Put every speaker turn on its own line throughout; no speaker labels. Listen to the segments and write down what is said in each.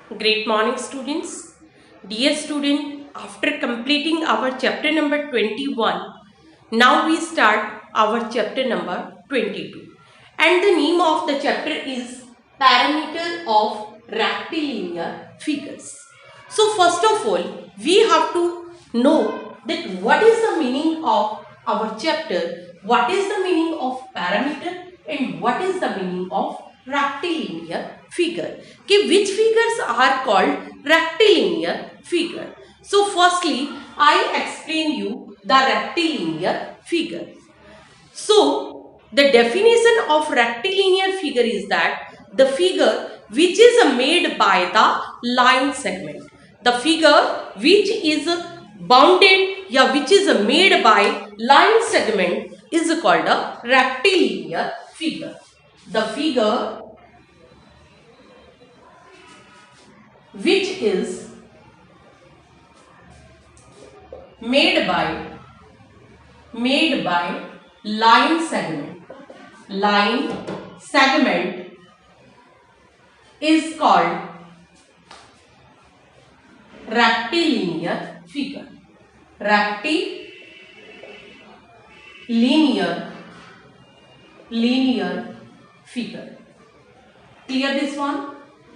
Great morning, students. Dear student, after completing our chapter number 21, now we start our chapter number 22. And the name of the chapter is Parameter of Rectilinear Figures. So, first of all, we have to know that what is the meaning of our chapter, what is the meaning of parameter, and what is the meaning of rectilinear figure. Okay, which figures are called rectilinear figure? So firstly, I explain you the rectilinear figure. So the definition of rectilinear figure is that the figure which is made by the line segment. The figure which is bounded which is made by line segment is called a rectilinear figure. The figure which is made by line segment is called rectilinear figure. Rectilinear figure. Clear this one.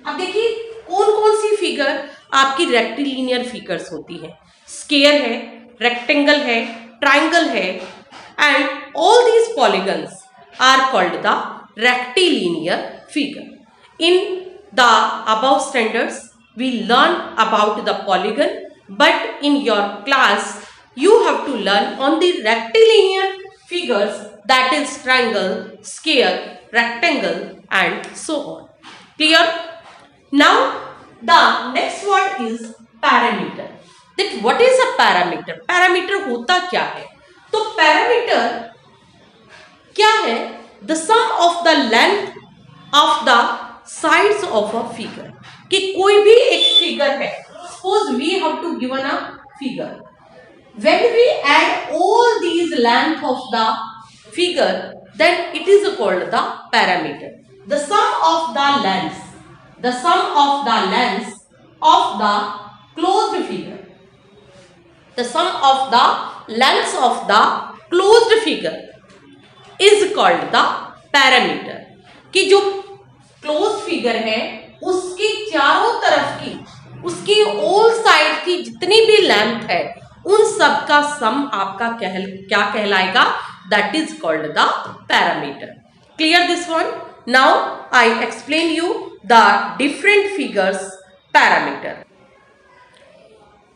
अब देखिए कौन कौन सी figure आपकी rectilinear figures होती है. Square है, rectangle है, ट्राइंगल है, and all these polygons are called the rectilinear figure. In the above standards we learn about the polygon, but in your class you have to learn on the rectilinear figures, that is triangle, square, rectangle and so on. Clear? Now the next word is parameter. That what is a parameter? Parameter होता क्या है? तो parameter क्या है? The sum of the length of the sides of a figure. कि कोई भी एक फिगर है, suppose we have to given a figure. When we add all these length of the figure, then it is called the parameter. The sum of the lengths of the closed figure. The sum of the lengths of the closed figure is called the parameter. कि जो closed figure है उसकी चारों तरफ की, उसकी all side की जितनी भी लेंथ है उन सब का सम आपका क्या कहलाएगा? That is called the perimeter. Clear this one? Now I explain you the different figures perimeter.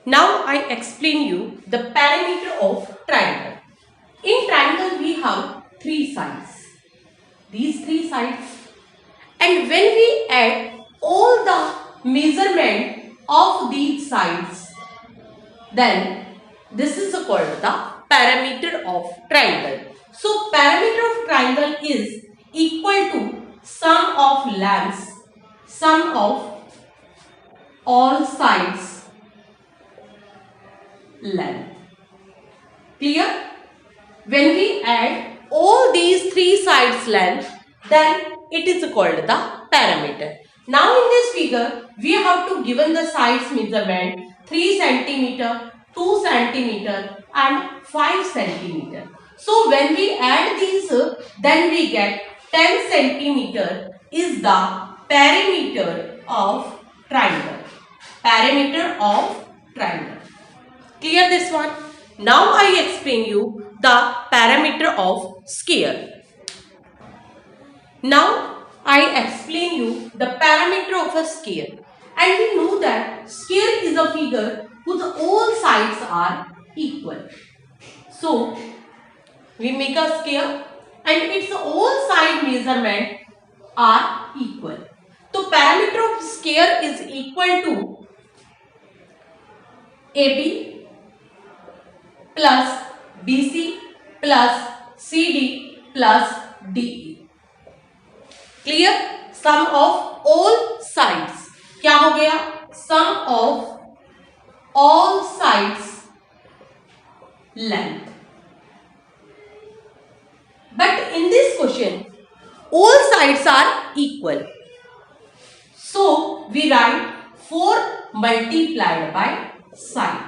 Now I explain you the perimeter of triangle. In triangle we have three sides. These three sides, and when we add all the measurement of these sides, then this is called the parameter of triangle. So parameter of triangle is equal to sum of lengths, sum of all sides length. Clear? When we add all these three sides length, then it is called the parameter. Now in this figure we have to given the sides measurement 3 cm, 2 cm and 5 cm. So when we add these, then we get 10 cm is the perimeter of triangle. Perimeter of triangle. Clear this one? Now I explain you the parameter of square. Now I explain you the parameter of a square, and we know that square is a figure whose all sides are equal. So we make a square and its all side measurement are equal. So parameter of square is equal to AB plus BC plus CD plus DE. Clear? Sum of all sides क्या हो गया? Sum of all sides length. But in this question all sides are equal, so we write 4 multiplied by side,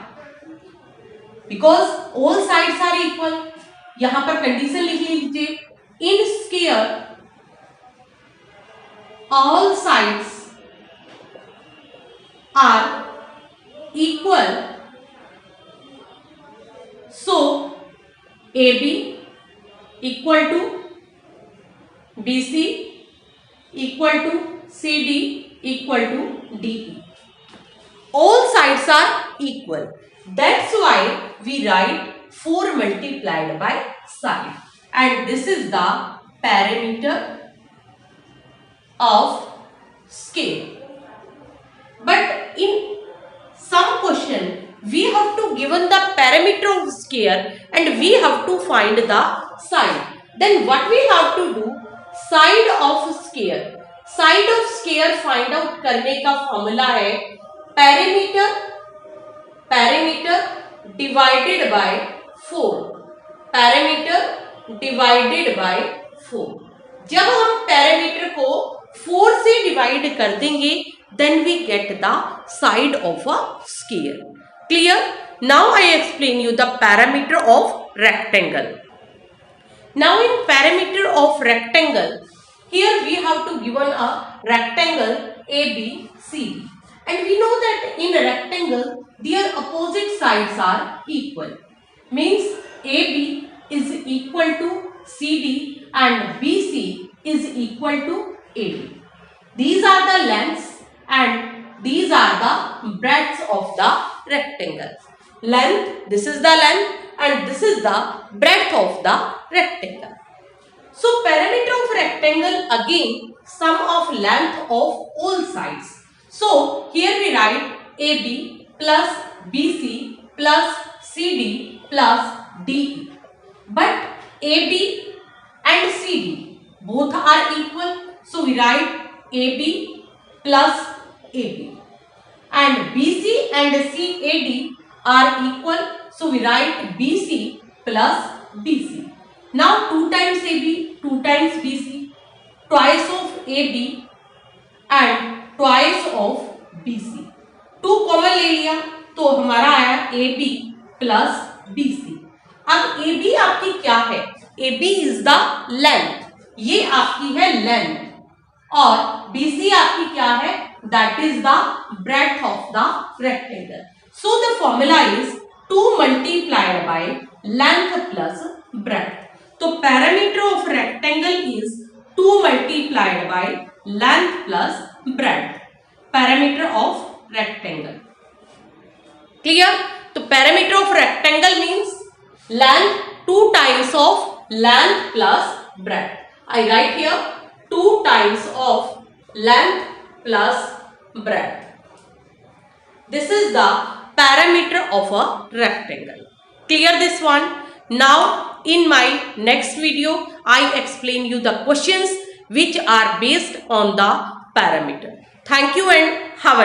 because all sides are equal. यहां पर condition लिख लीजिए, in square all sides are equal, so AB equal to BC equal to CD equal to DE. All sides are equal. That's why we write 4 multiplied by side, and this is the parameter of scale. But in some question we have to given the parameter of scale and we have to find the side. Then what we have to do, side of scale find out करने का formula है parameter divided by 4, parameter divided by 4. जब हम parameter को 4 से divide कर देंगे, then we get the side of a sphere. Clear? Now I explain you the parameter of rectangle. Now in parameter of rectangle, here we have to given a rectangle ABCD, and we know that in a rectangle their opposite sides are equal. Means AB is equal to CD and BC is equal to AD. These are the lengths and these are the breadths of the rectangle. Length, this is the length and this is the breadth of the rectangle. So parameter of rectangle, again sum of length of all sides. So here we write AB plus BC plus CD plus DE. But AB and CD both are equal, so we write AB plus AB, and BC and CAD are equal, so we write BC plus BC. Now 2 times AB, 2 times BC, twice of AB and twice of BC. 2 common ले लिया तो हमारा आया AB plus BC. अब AB आपकी क्या है? AB is the length, ये आपकी है लेंथ, और BC आपकी क्या है? That is the breadth of the rectangle. So the formula is 2 multiplied by length plus breadth. So parameter of rectangle is 2 multiplied by length plus breadth. Parameter of rectangle. Clear? So parameter of rectangle means length 2 times of length plus breadth. I write here 2 times of length plus breadth. This is the parameter of a rectangle. Clear this one? Now in my next video I explain you the questions which are based on the parameter. Thank you and have a